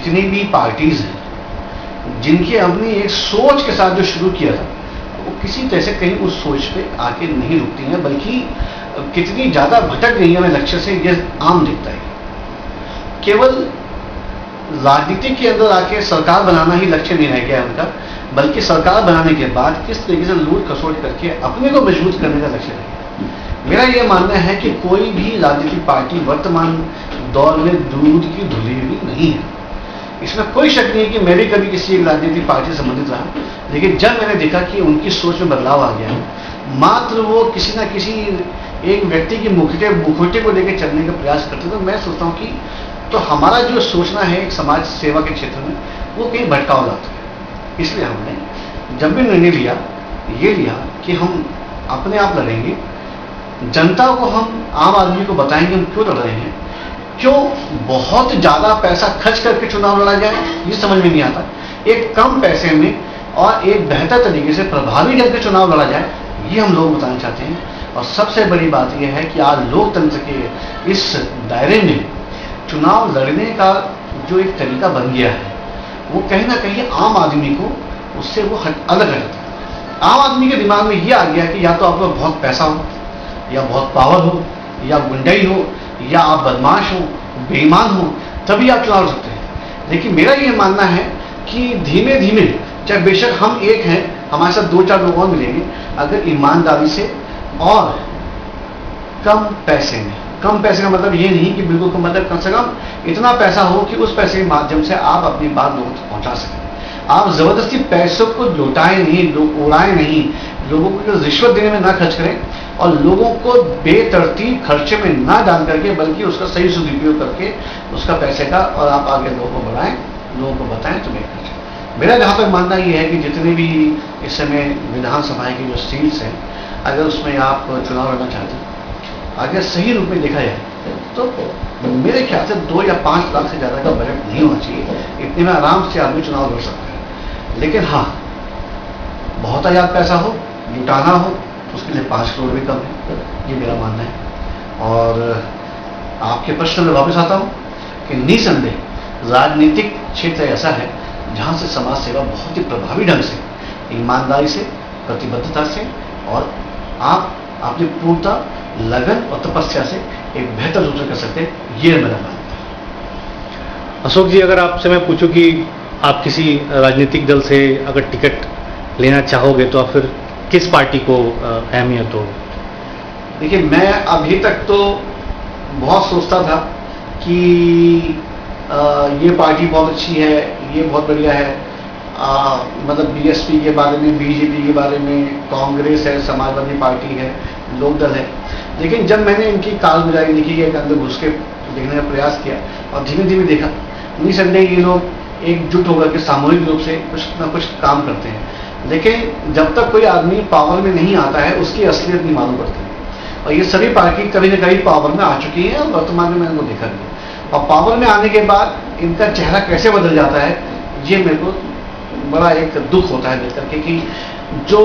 जितनी भी पार्टीज हैं, जिनकी अपनी एक सोच के साथ जो शुरू किया था, वो किसी तरह से कहीं उस सोच पे आके नहीं रुकती हैं, बल्कि कितनी ज़्यादा भटक गई है हमें लक्ष्य से, ये आम दिखता है। केवल राजनीति के अंदर आके सरकार बनाना ही लक्ष्य नहीं रह गया है उनका, बल्कि सरकार बनाने के बाद किस तरीके से लूट खसोट करके अपने को मजबूत करने का लक्ष्य रह गया। मेरा ये मानना है कि कोई भी राजनीतिक पार्टी वर्तमान दौर में दूध की धुली हुई नहीं है। इसमें कोई शक नहीं है कि मैं भी कभी किसी एक राजनीतिक पार्टी से संबंधित रहा, लेकिन जब मैंने देखा कि उनकी सोच में बदलाव आ गया है, मात्र वो किसी ना किसी एक व्यक्ति की मुखौटे को लेकर चलने का प्रयास करते, तो मैं सोचता हूँ कि तो हमारा जो सोचना है एक समाज सेवा के क्षेत्र में, वो कहीं भटकाव जाता है। इसलिए हमने जब भी निर्णय लिया, ये लिया कि हम अपने आप लड़ेंगे, जनता को हम आम आदमी को बताएंगे हम क्यों लड़ रहे हैं, क्यों बहुत ज़्यादा पैसा खर्च करके चुनाव लड़ा जाए, ये समझ में नहीं आता। एक कम पैसे में और एक बेहतर तरीके से प्रभावी ढंग से चुनाव लड़ा जाए, ये हम लोग बताना चाहते हैं। और सबसे बड़ी बात यह है कि आज लोकतंत्र के इस दायरे में चुनाव लड़ने का जो एक तरीका बन गया है, वो कहीं ना कहीं आम आदमी को उससे वो अलग हटता है। आम आदमी के दिमाग में ये आ गया कि या तो आपको बहुत पैसा हो, या बहुत पावर हो, या गुंडाई हो, या आप बदमाश हो, बेईमान हो, तभी आप चुनाव लड़ सकते हैं। लेकिन मेरा ये मानना है कि धीमे धीमे, चाहे बेशक हम एक हैं, हमारे साथ 2-4 लोग और मिलेंगे, अगर ईमानदारी से और कम पैसे में, कम पैसे का मतलब ये नहीं कि बिल्कुल कम, मतलब कम से कम इतना पैसा हो कि उस पैसे के माध्यम से आप अपनी बात लोगों तक पहुंचा सकें। आप जबरदस्ती पैसों को लौटाएं नहीं, उड़ाएं नहीं, लोगों को रिश्वत देने में ना खर्च करें, और लोगों को बेतरतीब खर्चे में ना डाल करके, बल्कि उसका सही सदुपयोग करके उसका पैसे का, और आप आगे लोगों को बढ़ाएं, लोगों को बताएं तो बेहतर है। मेरा जहाँ तक मानना ये है कि जितने भी इस समय विधानसभा की जो सीट्स हैं, अगर उसमें आप चुनाव लड़ना चाहते हैं, अगर सही रूप में देखा जाए तो मेरे ख्याल से 2 या 5 लाख से ज़्यादा का बजट नहीं होना चाहिए। इतने में आराम से आदमी चुनाव लड़ सकता है। लेकिन हाँ, बहुत आज़ाद पैसा हो, लुटाना हो, उसके लिए 5 करोड़ भी कम है, ये मेरा मानना है। और आपके प्रश्न में वापस आता हूँ कि निसंदेह राजनीतिक क्षेत्र ऐसा है जहाँ से समाज सेवा बहुत ही प्रभावी ढंग से, ईमानदारी से, प्रतिबद्धता से, और आप अपनी पूर्णता, लगन और तपस्या से एक बेहतर रूप से कर सकते हैं, ये मेरा मानना है। अशोक जी, अगर आपसे मैं पूछूं कि आप किसी राजनीतिक दल से अगर टिकट लेना चाहोगे तो आप फिर किस पार्टी को अहमियत हो? देखिए, मैं अभी तक तो बहुत सोचता था कि ये पार्टी बहुत अच्छी है, ये बहुत बढ़िया है, मतलब बीएसपी के बारे में, बीजेपी के बारे में, कांग्रेस है, समाजवादी पार्टी है, लोकदल है। लेकिन जब मैंने इनकी कारगुजारी देखी, एक अंदर घुस के देखने का प्रयास किया और धीमे धीमे देखा, निसंदेह ये लोग एकजुट होकर के सामूहिक रूप से कुछ ना कुछ काम करते हैं। लेकिन जब तक कोई आदमी पावर में नहीं आता है, उसकी असलियत नहीं मालूम पड़ती है। और ये सभी पार्टी कभी न कभी पावर में आ चुकी है, और वर्तमान में मैंने वो देखा भी है। और पावर में आने के बाद इनका चेहरा कैसे बदल जाता है, ये मेरे को बड़ा एक दुख होता है देख करके कि जो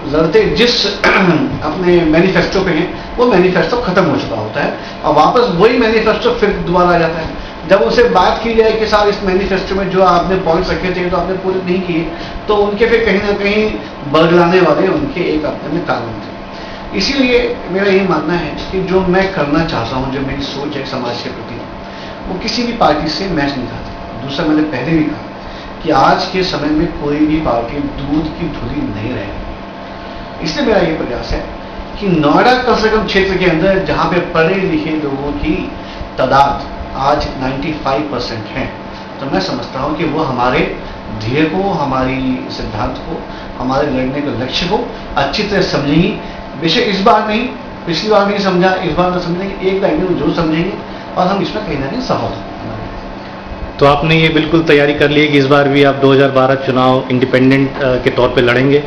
लड़ते जिस अपने मैनिफेस्टो पे हैं, वो मैनिफेस्टो खत्म हो चुका होता है, और वापस वही मैनिफेस्टो फिर दोबारा आ जाता है। जब उनसे बात की जाए कि साहब इस मैनिफेस्टो में जो आपने पॉइंट्स रखे थे तो आपने पूरे नहीं किए, तो उनके फिर कहीं ना कहीं बरगलाने वाले उनके एक अपने में कानून थे। इसीलिए मेरा ये मानना है कि जो मैं करना चाहता हूँ, जो मेरी सोच है समाज के प्रति, वो किसी भी पार्टी से मैच नहीं खाती। दूसरा, मैंने पहले भी कहा कि आज के समय में कोई भी पार्टी दूध की धुली नहीं रहेगी। इसलिए मेरा ये प्रयास है कि नोएडा कम से कम क्षेत्र के अंदर, जहाँ पे पढ़े लिखे लोगों की तादाद आज 95% है, तो मैं समझता हूँ कि वो हमारे ध्येय को, हमारी सिद्धांत को, हमारे लड़ने के लक्ष्य को अच्छी तरह समझेंगी। बेशक इस बार नहीं, पिछली बार नहीं समझा, इस बार तो समझेंगे, एक टाइम में जरूर समझेंगे, और हम इसमें कहीं ना कहीं सफल होंगे। तो आपने ये बिल्कुल तैयारी कर ली है कि इस बार भी आप 2012 चुनाव इंडिपेंडेंट के तौर पे लड़ेंगे,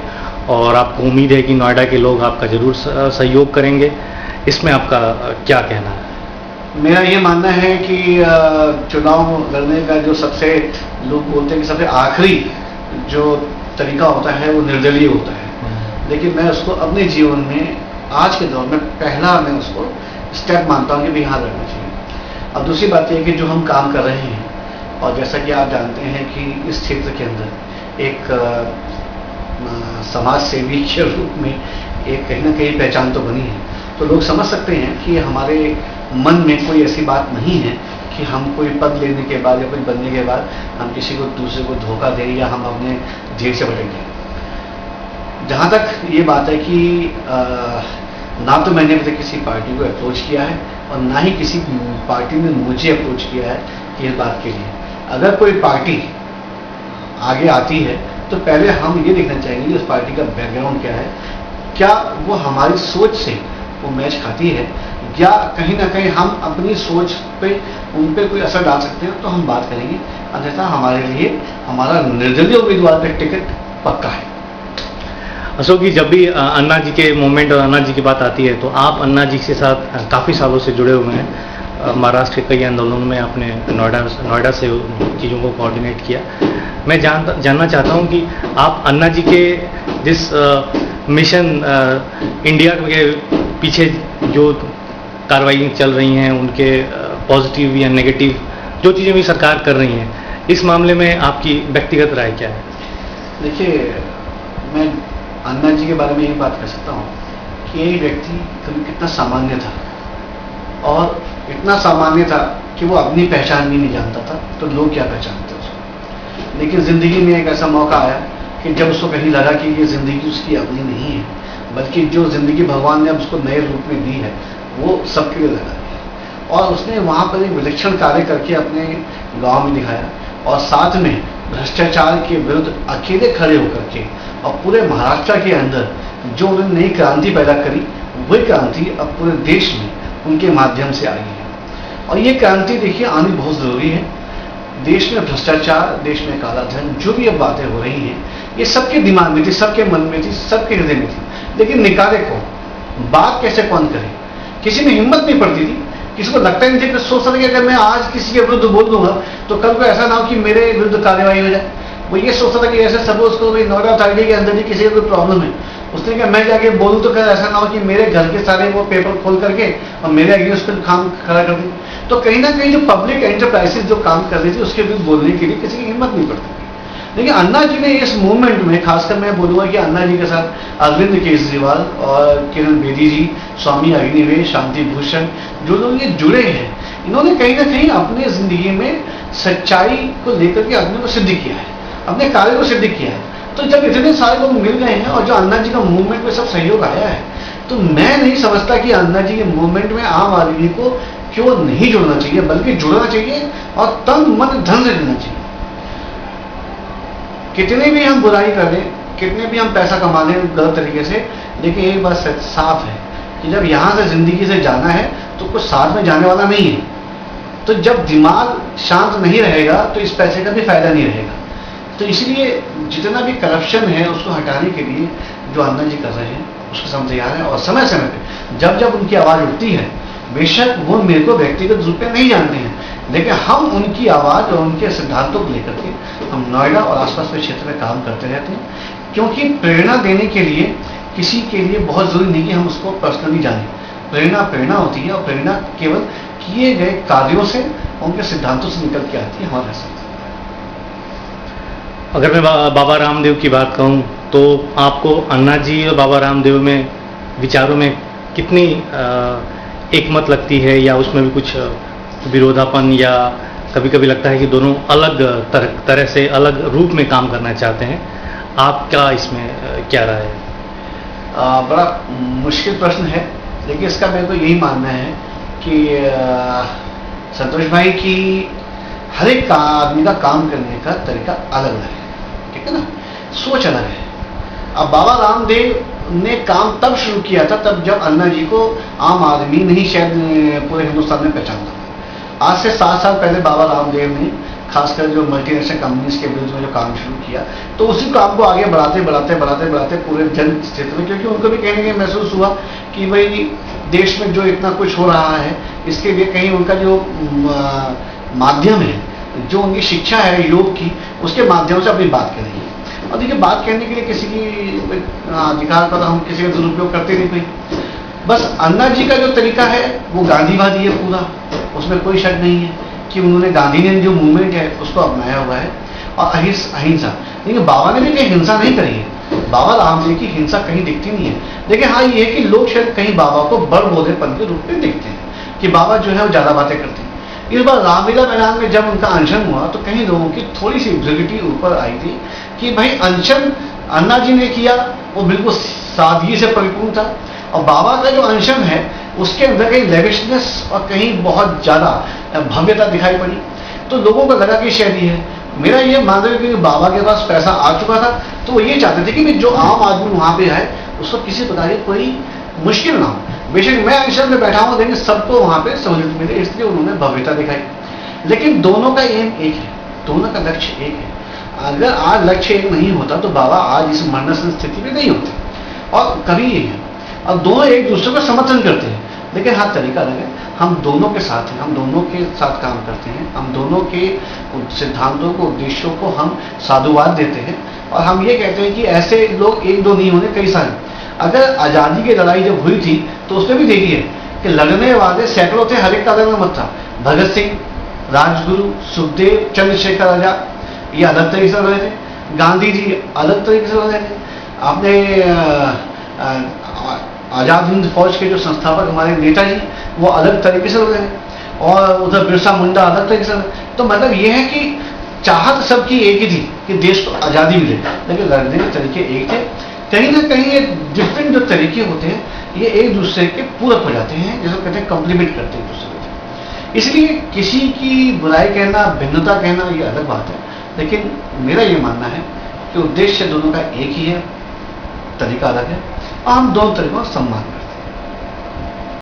और आपको उम्मीद है कि नोएडा के लोग आपका जरूर सहयोग करेंगे। इसमें आपका क्या कहना है? मेरा ये मानना है कि चुनाव लड़ने का जो सबसे, लोग बोलते हैं कि सबसे आखिरी जो तरीका होता है वो निर्दलीय होता है, लेकिन मैं उसको अपने जीवन में आज के दौर में पहला मैं उसको स्टेप मानता हूँ कि भी यहाँ लड़ना चाहिए। अब दूसरी बात यह कि जो हम काम कर रहे हैं, और जैसा कि आप जानते हैं कि इस क्षेत्र के अंदर एक समाज सेवी के रूप में एक कहीं ना कहीं पहचान तो बनी है। तो लोग समझ सकते हैं कि हमारे मन में कोई ऐसी बात नहीं है कि हम कोई पद लेने के बाद या कुछ बनने के बाद हम किसी को दूसरे को धोखा दें या हम अपने जेब से भटक जाएं। जहाँ तक ये बात है कि ना तो मैंने अभी तक किसी पार्टी को अप्रोच किया है और ना ही किसी पार्टी ने मुझे अप्रोच किया है कि इस बात के लिए। अगर कोई पार्टी आगे आती है तो पहले हम ये देखना चाहेंगे कि उस पार्टी का बैकग्राउंड क्या है, क्या वो हमारी सोच से वो मैच खाती है, या कहीं ना कहीं हम अपनी सोच पे उन पे कोई असर डाल सकते हैं, तो हम बात करेंगे। अन्यथा हमारे लिए हमारा निर्दलीय उम्मीदवार का टिकट पक्का है। अशोक जी, जब भी अन्ना जी के मूवमेंट और अन्ना जी की बात आती है तो आप अन्ना जी के साथ काफ़ी सालों से जुड़े हुए हैं। महाराष्ट्र के कई आंदोलनों में आपने नोएडा से चीज़ों को कोऑर्डिनेट किया। मैं जानना चाहता हूं कि आप अन्ना जी के जिस मिशन इंडिया के पीछे जो कार्रवाई चल रही हैं, उनके पॉजिटिव या नेगेटिव जो चीज़ें भी सरकार कर रही हैं, इस मामले में आपकी व्यक्तिगत राय क्या है? देखिए, मैं अन्ना जी के बारे में ये बात कर सकता हूँ कि ये व्यक्ति कभी कितना सामान्य था, और इतना सामान्य था कि वो अपनी पहचान भी नहीं जानता था, तो लोग क्या पहचानते उसको। लेकिन ज़िंदगी में एक ऐसा मौका आया कि जब उसको कहीं लगा कि ये ज़िंदगी उसकी अपनी नहीं है, बल्कि जो ज़िंदगी भगवान ने अब उसको नए रूप में दी है वो सबके लिए लगा दी, और उसने वहाँ पर एक विलक्षण कार्य करके अपने गांव में दिखाया, और साथ में भ्रष्टाचार के विरुद्ध अकेले खड़े होकर के और पूरे महाराष्ट्र के अंदर जो उन्होंने नई क्रांति पैदा करी, वही क्रांति अब पूरे देश में उनके माध्यम से आई है। और ये क्रांति देखिए आनी बहुत ज़रूरी है। देश में भ्रष्टाचार, देश में काला धन, जो भी अब बातें हो रही हैं, ये सबके दिमाग में थी, सबके मन में थी, सबके हृदय में थी, लेकिन निकाले कौन, बात कैसे कौन करे, किसी में हिम्मत नहीं पड़ती थी। किसी को लगता ही नहीं था कि सोच सकते कि अगर मैं आज किसी के विरुद्ध बोल दूंगा तो कल को ऐसा ना हो कि मेरे विरुद्ध कार्रवाई हो जाए। वो ये सोचता था कि ऐसे सपोज को नोएडा अथॉरिटी के अंदर ही किसी का कोई प्रॉब्लम है, उसने कहा मैं जाके बोलूँ तो क्या ऐसा ना हो कि मेरे घर के सारे वो पेपर खोल करके और मेरे अगेंस्ट पर काम खड़ा कर दें। तो कहीं ना कहीं जो पब्लिक एंटरप्राइजेज जो काम कर रही थी उसके विरुद्ध बोलने के लिए किसी की हिम्मत नहीं पड़ती थी। लेकिन अन्ना जी ने इस मूवमेंट में, खासकर मैं बोलूँगा कि अन्ना जी के साथ अरविंद केजरीवाल और किरण बेदी जी, स्वामी अग्निवेश, शांति भूषण, जो लोग ये जुड़े हैं, इन्होंने कहीं ना कहीं अपने जिंदगी में सच्चाई को लेकर के अपने को सिद्ध किया है, अपने कार्य को सिद्ध किया है। तो जब इतने सारे लोग मिल गए हैं और जो अन्ना जी का मूवमेंट में सब सहयोग आया है, तो मैं नहीं समझता कि अन्ना जी के मूवमेंट में आम आदमी को क्यों नहीं जुड़ना चाहिए, बल्कि जुड़ना चाहिए और तन मन धन से जुड़ना चाहिए। कितने भी हम बुराई कर लें, कितने भी हम पैसा कमा लें गलत तरीके से, लेकिन एक बात साफ है कि जब यहाँ से जिंदगी से जाना है तो कुछ साथ में जाने वाला नहीं है। तो जब दिमाग शांत नहीं रहेगा तो इस पैसे का भी फायदा नहीं रहेगा। तो इसलिए जितना भी करप्शन है उसको हटाने के लिए जो अन्ना जी कर रहे हैं उसके साथ तैयार हैं, और समय समय पे जब जब उनकी आवाज़ उठती है, बेशक वो मेरे को व्यक्तिगत रूप में नहीं जानते हैं, लेकिन हम उनकी आवाज़ और उनके सिद्धांतों को लेकर के हम नोएडा और आसपास के क्षेत्र में काम करते रहते हैं। क्योंकि प्रेरणा देने के लिए किसी के लिए बहुत जरूरी नहीं कि हम उसको पर्सनली जानें। प्रेरणा होती है, और प्रेरणा केवल किए गए कार्यों से, उनके सिद्धांतों से निकल के आती है हमारे साथ। अगर मैं बाबा रामदेव की बात कहूं तो आपको अन्ना जी और बाबा रामदेव में विचारों में कितनी एकमत लगती है, या उसमें भी कुछ विरोधापन, या कभी कभी लगता है कि दोनों अलग तरह से अलग रूप में काम करना चाहते हैं? आपका इसमें क्या राय है? बड़ा मुश्किल प्रश्न है, लेकिन इसका मेरे को यही मानना है कि संतोष भाई की हर एक आदमी का काम करने का तरीका अलग है, ठीक है ना, सोच अलग है। अब बाबा रामदेव ने काम तब शुरू किया था तब जब अन्ना जी को आम आदमी नहीं शायद पूरे हिंदुस्तान में पहचानता था। आज से 7 साल पहले बाबा रामदेव ने खासकर जो मल्टीनेशनल कंपनीज के विरुद्ध में जो काम शुरू किया, तो उसी काम को आगे बढ़ाते पूरे जन क्षेत्र में, क्योंकि उनको भी कहीं ना कहीं महसूस हुआ कि भाई देश में जो इतना कुछ हो रहा है, इसके लिए कहीं उनका जो माध्यम है, जो उनकी शिक्षा है योग की, उसके माध्यम से अपनी बात करेंगे। और देखिए, बात कहने के लिए किसी की अधिकार का हम किसी का दुरुपयोग करते नहीं कोई। बस अन्ना जी का जो तरीका है वो गांधीवादी है पूरा, उसमें कोई शक नहीं है कि उन्होंने गांधी ने जो मूवमेंट है उसको अपनाया हुआ है और अहिंसा। लेकिन बाबा ने भी कहीं हिंसा नहीं करी है, बाबा राम जी की हिंसा कहीं दिखती नहीं है। लेकिन हाँ ये है कि लोग शायद कहीं बाबा को बड़ बोधेपन के रूप में देखते हैं कि बाबा जो है वो ज़्यादा बातें करते हैं। इस बार रामलीला मैदान में जब उनका अनशन हुआ तो कहीं लोगों की थोड़ी सी विजिबिलिटी ऊपर आई थी कि भाई अनशन अन्ना जी ने किया वो बिल्कुल सादगी से परिपूर्ण था, और बाबा का जो अनशन है उसके अंदर कहीं लेविशनेस और कहीं बहुत ज़्यादा भव्यता दिखाई पड़ी। तो लोगों को लगा कि शायद ये है। मेरा ये मानना है कि बाबा के पास पैसा आ चुका था तो वो ये चाहते थे कि जो आम आदमी वहाँ पे है उसको किसी प्रकार की कोई मुश्किल ना हो। बेशक मैं अनशन में बैठा हूँ लेकिन सबको वहाँ पे सहूलियत मिले, इसलिए उन्होंने भव्यता दिखाई। लेकिन दोनों का एम एक है, दोनों का लक्ष्य एक है। अगर आज लक्ष्य एक नहीं होता तो बाबा आज इस मरणासन स्थिति में नहीं होते, और कभी ये है। अब दोनों एक दूसरे को समर्थन करते हैं, लेकिन हाँ तरीका अलग है। हम दोनों के साथ हैं, हम दोनों के साथ काम करते हैं, हम दोनों के सिद्धांतों को, उद्देश्यों को हम साधुवाद देते हैं, और हम ये कहते हैं कि ऐसे लोग एक दो नहीं होने, कई सारे। अगर आज़ादी की लड़ाई जब हुई थी तो उसमें भी देखिए कि लड़ने वाले सैकड़ों थे, हर एक का अलग मत था। भगत सिंह, राजगुरु, सुखदेव, चंद्रशेखर आजाद ये अलग तरीके से लड़े थे, गांधी जी अलग तरीके से लड़े थे। आपने आज़ाद हिंद फौज के जो संस्थापक हमारे नेताजी वो अलग तरीके से लड़े, और उधर बिरसा मुंडा अलग तरीके से। तो मतलब ये है कि चाहत सबकी एक ही थी कि देश को आज़ादी मिले, लेकिन लड़ने के तरीके एक थे। कहीं ना कहीं ये डिफरेंट जो तरीके होते हैं ये एक दूसरे के पूरक हो जाते हैं, जैसे कहते हैं कॉम्प्लीमेंट करते हैं एक दूसरे को। इसलिए किसी की बुराई कहना, भिन्नता कहना ये अलग बात है, लेकिन मेरा ये मानना है कि उद्देश्य दोनों का एक ही है, तरीका अलग है, और हम दोनों तरीकों का सम्मान करें।